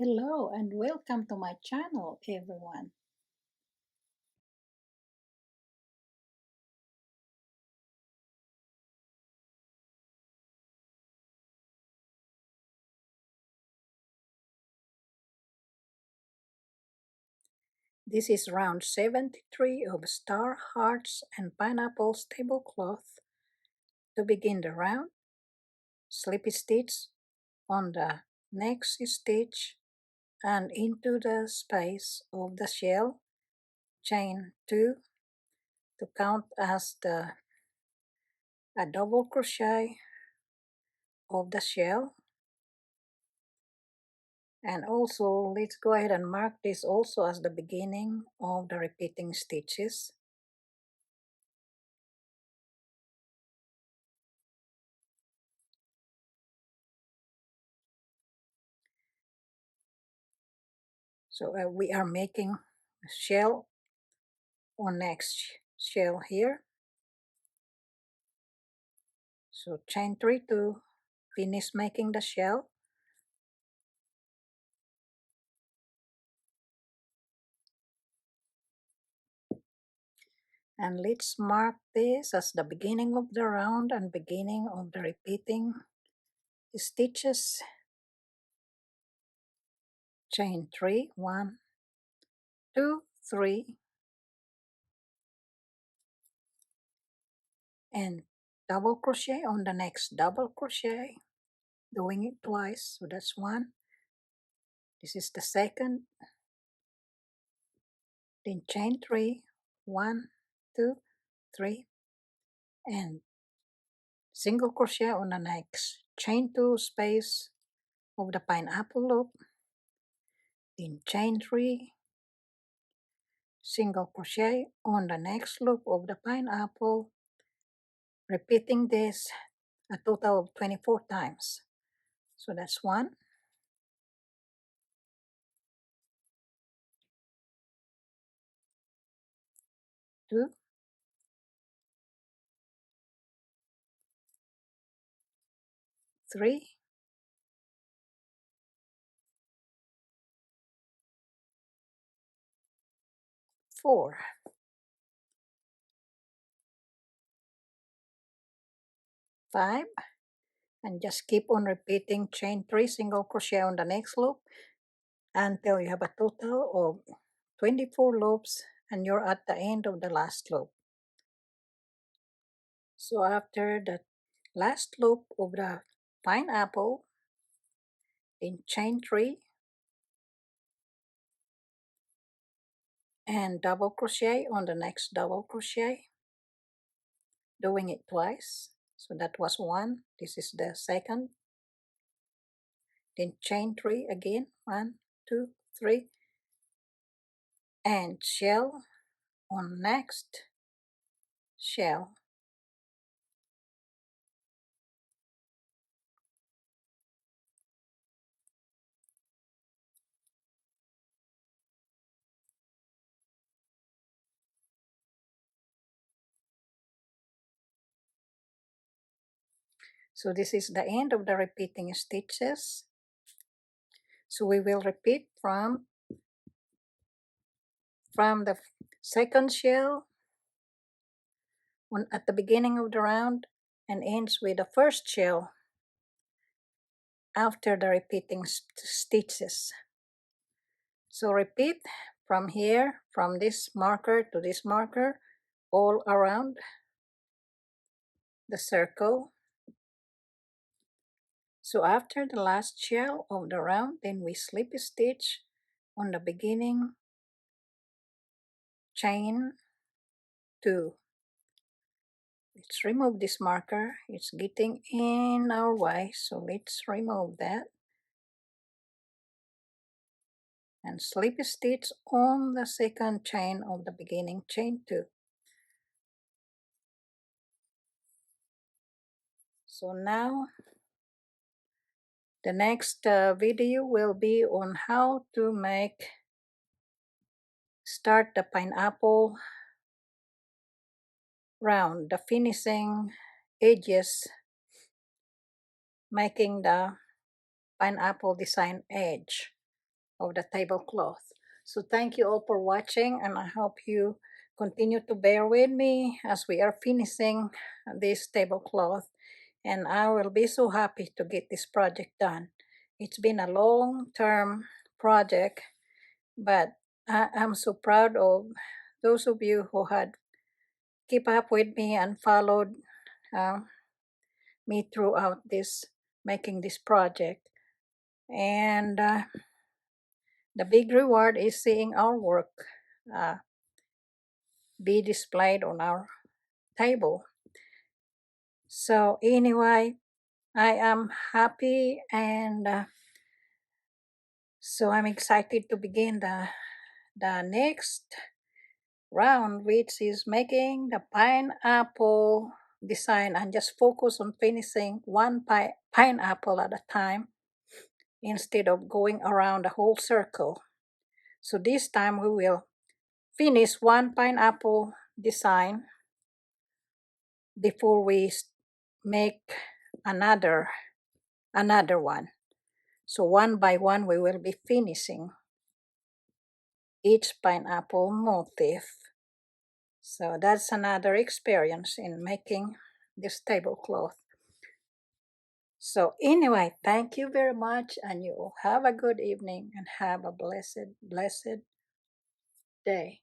Hello and welcome to my channel, everyone. This is round 73 of star hearts and pineapples tablecloth. To begin the round, slip stitch on the next stitch and into the space of the shell, chain 2 to count as a double crochet of the shell. And also let's go ahead and mark this also as the beginning of the repeating stitches. So we are making a shell on next shell here. So chain 3 to finish making the shell. And let's mark this as the beginning of the round and beginning of the repeating stitches. Chain 3, 1, 2, 3, and double crochet on the next double crochet, doing it twice. So that's 1. This is the second. Then chain 3, 1, 2, 3, and single crochet on the next chain 2 space of the pineapple loop, then chain 3, single crochet on the next loop of the pineapple, repeating this a total of 24 times. So that's 1, 2, 3, 4, 5, and just keep on repeating chain 3 single crochet on the next loop until you have a total of 24 loops and you're at the end of the last loop. So after the last loop of the pineapple, then chain 3 and double crochet on the next double crochet, doing it twice. So that was 1, this is the second. Then chain 3 again, 1, 2, 3, and shell on next shell. So this is the end of the repeating stitches. So we will repeat from the second shell at the beginning of the round and ends with the first shell after the repeating stitches. So repeat from here, from this marker to this marker, all around the circle. So after the last shell of the round, then we slip stitch on the beginning chain 2. Let's remove this marker. It's getting in our way, so let's remove that. And slip stitch on the second chain of the beginning chain 2. So now the next video will be on how to start the pineapple round, the finishing edges, making the pineapple design edge. of the tablecloth. So thank you all for watching, and I hope you continue to bear with me as we are finishing this tablecloth, and I will be so happy to get this project done. It's been a long-term project, but I'm so proud of those of you who had keep up with me and followed uh, me throughout this making this project. And the big reward is seeing our work uh, be displayed on our table. So anyway, I am happy, and so I'm excited to begin the next round, which is making the pineapple design, and just focus on finishing one pineapple at a time instead of going around the whole circle. So this time we will finish one pineapple design before we make another one. So one by one we will be finishing each pineapple motif. So that's another experience in making this tablecloth. So anyway, thank you very much, and you have a good evening and have a blessed day.